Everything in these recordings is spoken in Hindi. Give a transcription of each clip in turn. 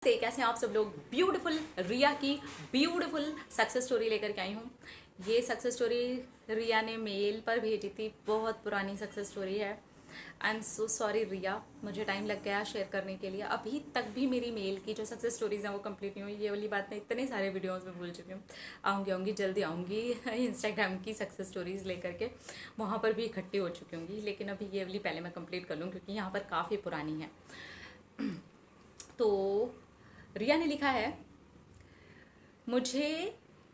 कैसे हैं आप सब लोग। ब्यूटीफुल रिया की ब्यूटीफुल सक्सेस स्टोरी लेकर के आई हूँ। ये सक्सेस स्टोरी रिया ने मेल पर भेजी थी। बहुत पुरानी सक्सेस स्टोरी है। आई एम सो सॉरी रिया, मुझे टाइम लग गया शेयर करने के लिए। अभी तक भी मेरी मेल की जो सक्सेस स्टोरीज हैं वो कंप्लीट नहीं हुई। ये वाली बात मैं इतने सारे वीडियोस में भूल चुकी हूँ। आऊँगी जल्दी आऊँगी इंस्टाग्राम की सक्सेस स्टोरीज लेकर के, वहाँ पर भी इकट्ठी हो चुकी होंगी। लेकिन अभी ये वाली पहले मैं कंप्लीट कर लूँ क्योंकि यहाँ पर काफ़ी पुरानी है। तो रिया ने लिखा है, मुझे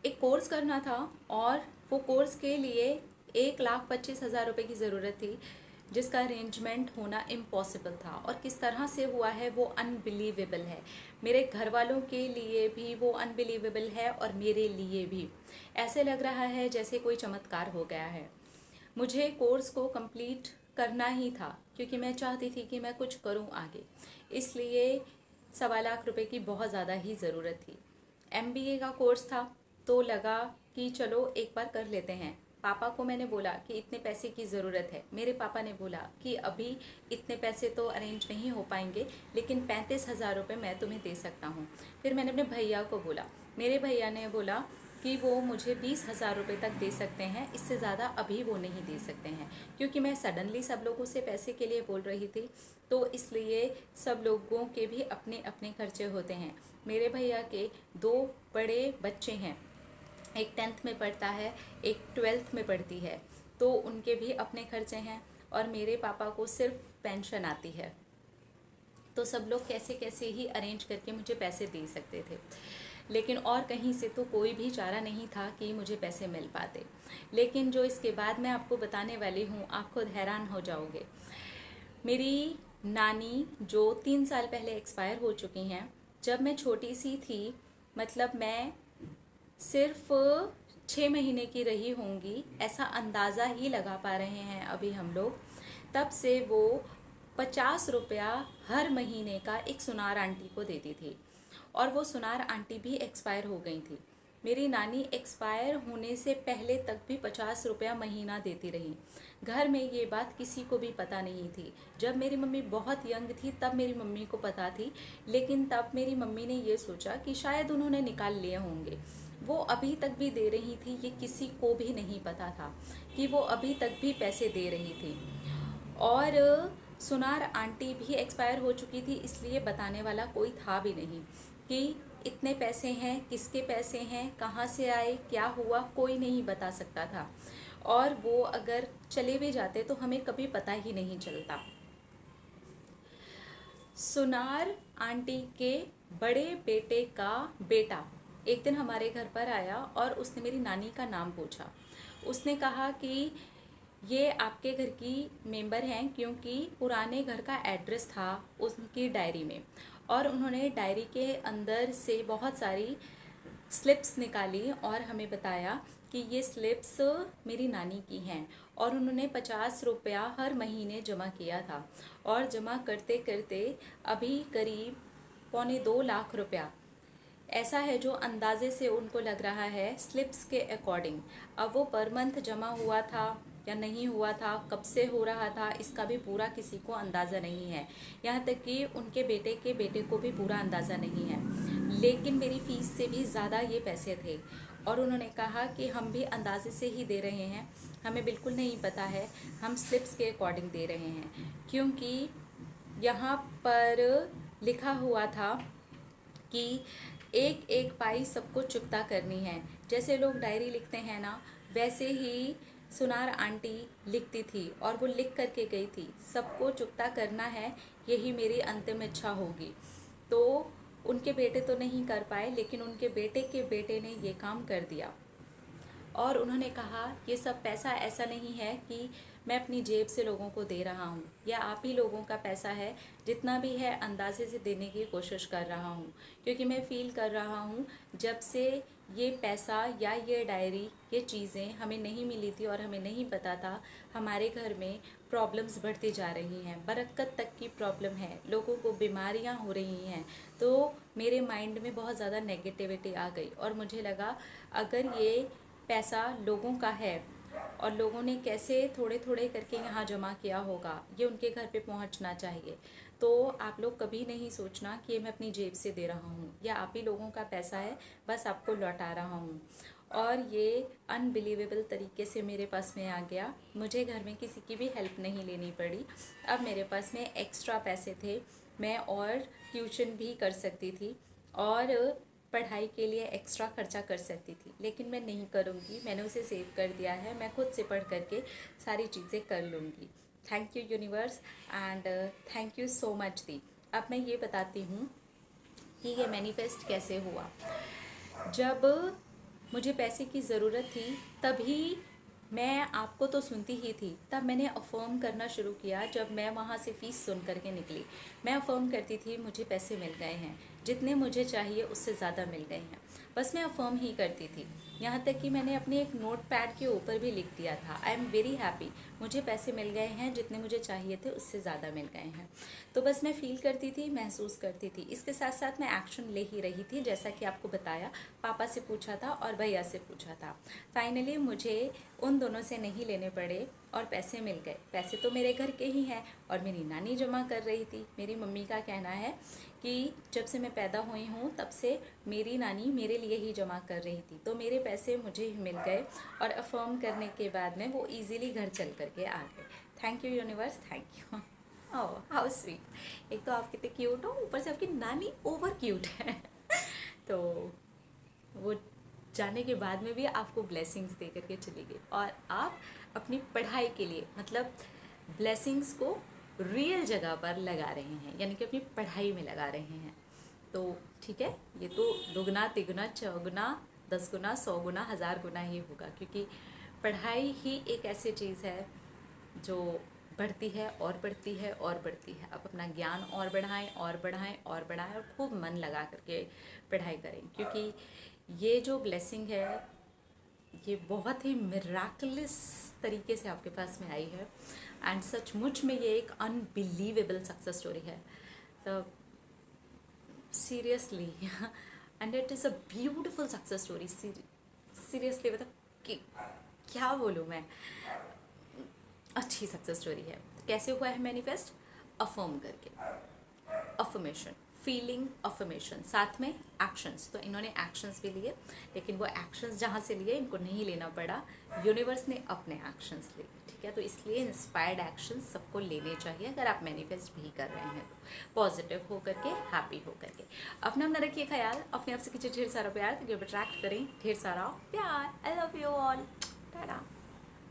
एक कोर्स करना था और वो कोर्स के लिए 1,25,000 रुपये की ज़रूरत थी, जिसका अरेंजमेंट होना इम्पॉसिबल था। और किस तरह से हुआ है वो अनबिलीवेबल है। मेरे घर वालों के लिए भी वो अनबिलीवेबल है और मेरे लिए भी। ऐसे लग रहा है जैसे कोई चमत्कार हो गया है। मुझे कोर्स को कंप्लीट करना ही था क्योंकि मैं चाहती थी कि मैं कुछ करूं आगे। इसलिए 1,25,000 रुपये की बहुत ज़्यादा ही ज़रूरत थी। MBA का कोर्स था तो लगा कि चलो एक बार कर लेते हैं। पापा को मैंने बोला कि इतने पैसे की ज़रूरत है। मेरे पापा ने बोला कि अभी इतने पैसे तो अरेंज नहीं हो पाएंगे, लेकिन 35,000 रुपये मैं तुम्हें दे सकता हूँ। फिर मैंने अपने भैया को बोला। मेरे भैया ने बोला कि वो मुझे 20,000 रुपये तक दे सकते हैं, इससे ज़्यादा अभी वो नहीं दे सकते हैं। क्योंकि मैं सडनली सब लोगों से पैसे के लिए बोल रही थी, तो इसलिए सब लोगों के भी अपने अपने खर्चे होते हैं। मेरे भैया के 2 बड़े बच्चे हैं, एक 10th में पढ़ता है, एक 12th में पढ़ती है, तो उनके भी अपने खर्चे हैं। और मेरे पापा को सिर्फ पेंशन आती है, तो सब लोग कैसे कैसे ही अरेंज करके मुझे पैसे दे सकते थे। लेकिन और कहीं से तो कोई भी चारा नहीं था कि मुझे पैसे मिल पाते। लेकिन जो इसके बाद मैं आपको बताने वाली हूँ, आप खुद हैरान हो जाओगे। मेरी नानी जो 3 साल पहले एक्सपायर हो चुकी हैं, जब मैं छोटी सी थी, मतलब मैं सिर्फ 6 महीने की रही होंगी, ऐसा अंदाज़ा ही लगा पा रहे हैं अभी हम लोग। तब से वो 50 रुपया हर महीने का एक सुनार आंटी को देती थी। और वो सुनार आंटी भी एक्सपायर हो गई थी। मेरी नानी एक्सपायर होने से पहले तक भी 50 रुपया महीना देती रही। घर में ये बात किसी को भी पता नहीं थी। जब मेरी मम्मी बहुत यंग थी तब मेरी मम्मी को पता थी, लेकिन तब मेरी मम्मी ने ये सोचा कि शायद उन्होंने निकाल लिए होंगे। वो अभी तक भी दे रही थी, ये किसी को भी नहीं पता था कि वो अभी तक भी पैसे दे रही थी। और सुनार आंटी भी एक्सपायर हो चुकी थी, इसलिए बताने वाला कोई था भी नहीं कि इतने पैसे हैं, किसके पैसे हैं, कहाँ से आए, क्या हुआ, कोई नहीं बता सकता था। और वो अगर चले भी जाते तो हमें कभी पता ही नहीं चलता। सुनार आंटी के बड़े बेटे का बेटा एक दिन हमारे घर पर आया और उसने मेरी नानी का नाम पूछा। उसने कहा कि ये आपके घर की मेंबर हैं, क्योंकि पुराने घर का एड्रेस था उनकी डायरी में। और उन्होंने डायरी के अंदर से बहुत सारी स्लिप्स निकाली और हमें बताया कि ये स्लिप्स मेरी नानी की हैं। और उन्होंने 50 रुपया हर महीने जमा किया था। और जमा करते करते अभी करीब 1.25 लाख रुपया ऐसा है जो अंदाजे से उनको लग रहा है स्लिप्स के अकॉर्डिंग। अब वो पर मंथ जमा हुआ था या नहीं हुआ था, कब से हो रहा था, इसका भी पूरा किसी को अंदाज़ा नहीं है। यहाँ तक कि उनके बेटे के बेटे को भी पूरा अंदाज़ा नहीं है। लेकिन मेरी फ़ीस से भी ज़्यादा ये पैसे थे। और उन्होंने कहा कि हम भी अंदाजे से ही दे रहे हैं, हमें बिल्कुल नहीं पता है, हम स्लिप्स के अकॉर्डिंग दे रहे हैं। क्योंकि यहाँ पर लिखा हुआ था कि एक एक पाई सबको चुकता करनी है। जैसे लोग डायरी लिखते हैं ना, वैसे ही सुनार आंटी लिखती थी और वो लिख करके गई थी, सबको चुकता करना है, यही मेरी अंतिम इच्छा होगी। तो उनके बेटे तो नहीं कर पाए, लेकिन उनके बेटे के बेटे ने ये काम कर दिया। और उन्होंने कहा ये सब पैसा ऐसा नहीं है कि मैं अपनी जेब से लोगों को दे रहा हूँ, या आप ही लोगों का पैसा है, जितना भी है अंदाजे से देने की कोशिश कर रहा हूँ। क्योंकि मैं फ़ील कर रहा हूँ जब से ये पैसा या ये डायरी, ये चीज़ें हमें नहीं मिली थी और हमें नहीं पता था, हमारे घर में प्रॉब्लम्स बढ़ती जा रही हैं, बरक़्क़त तक की प्रॉब्लम है, लोगों को बीमारियां हो रही हैं। तो मेरे माइंड में बहुत ज़्यादा नेगेटिविटी आ गई और मुझे लगा अगर ये पैसा लोगों का है और लोगों ने कैसे थोड़े थोड़े करके यहाँ जमा किया होगा, ये उनके घर पे पहुँचना चाहिए। तो आप लोग कभी नहीं सोचना कि ये मैं अपनी जेब से दे रहा हूँ, या आप ही लोगों का पैसा है, बस आपको लौटा रहा हूँ। और ये अनबिलीवेबल तरीके से मेरे पास में आ गया, मुझे घर में किसी की भी हेल्प नहीं लेनी पड़ी। अब मेरे पास में एक्स्ट्रा पैसे थे, मैं और ट्यूशन भी कर सकती थी और पढ़ाई के लिए एक्स्ट्रा खर्चा कर सकती थी, लेकिन मैं नहीं करूँगी। मैंने उसे सेव कर दिया है, मैं खुद से पढ़ करके सारी चीज़ें कर लूँगी। Thank you universe and thank you so much दी। अब मैं ये बताती हूँ कि ये मैनिफेस्ट कैसे हुआ। जब मुझे पैसे की ज़रूरत थी तभी मैं आपको तो सुनती ही थी, तब मैंने अफर्म करना शुरू किया। जब मैं वहाँ से फ़ीस सुन करके निकली, मैं अफर्म करती थी मुझे पैसे मिल गए हैं, जितने मुझे चाहिए उससे ज़्यादा मिल गए हैं। बस मैं अफर्म ही करती थी, यहाँ तक कि मैंने अपने एक नोट पैड के ऊपर भी लिख दिया था, आई एम वेरी हैप्पी, मुझे पैसे मिल गए हैं, जितने मुझे चाहिए थे उससे ज़्यादा मिल गए हैं। तो बस मैं फील करती थी, महसूस करती थी, इसके साथ साथ मैं एक्शन ले ही रही थी, जैसा कि आपको बताया। पापा से पूछा था और भैया से पूछा था। फाइनली मुझे उन दोनों से नहीं लेने पड़े और पैसे मिल गए। पैसे तो मेरे घर के ही हैं और मेरी नानी जमा कर रही थी। मेरी मम्मी का कहना है कि जब से मैं पैदा हुई हूँ तब से मेरी नानी मेरे लिए ही जमा कर रही थी, तो मेरे पैसे मुझे ही मिल गए और अफर्म करने के बाद में वो इजीली घर चल करके आ गए। Thank you universe, thank you. Oh how sweet, एक तो आप कितने क्यूट हो, ऊपर से आपकी नानी ओवर क्यूट है। तो वो जाने के बाद में भी आपको ब्लेसिंग्स दे करके चली गई, और आप अपनी पढ़ाई के लिए मतलब ब्लेसिंग्स को रियल जगह पर लगा रहे हैं, यानी कि अपनी पढ़ाई में लगा रहे हैं। तो ठीक है, ये तो दुगना तिगुना चौगुना 10 गुना 100 गुना 1000 गुना ही होगा, क्योंकि पढ़ाई ही एक ऐसी चीज़ है जो बढ़ती है और बढ़ती है और बढ़ती है। आप अपना ज्ञान और बढ़ाएं और बढ़ाएं और बढ़ाएं, और खूब मन लगा करके पढ़ाई करें, क्योंकि ये जो ब्लेसिंग है ये बहुत ही मिराकलस तरीके से आपके पास में आई है, एंड सचमुच में ये एक अनबिलीवेबल सक्सेस स्टोरी है। तो seriously and it is a beautiful success story. Seriously मतलब कि क्या बोलूँ मैं, अच्छी सक्सेस स्टोरी है। कैसे हुआ है मैनिफेस्ट? अफर्म करके, अफर्मेशन, फीलिंग, अफर्मेशन, साथ में एक्शंस। तो इन्होंने एक्शंस भी लिए, लेकिन वो एक्शंस जहाँ से लिए इनको नहीं लेना पड़ा, यूनिवर्स ने अपने एक्शंस लिए। ठीक है, तो इसलिए इंस्पायर्ड एक्शंस सबको लेने चाहिए अगर आप मैनिफेस्ट भी कर रहे हैं तो, पॉजिटिव हो करके, हैप्पी हो करके। अपना रखिए ख्याल, अपने आप से कीजिए ढेर सारा प्यार, ताकि अट्रैक्ट करें ढेर सारा प्यार। I love you all, Tata.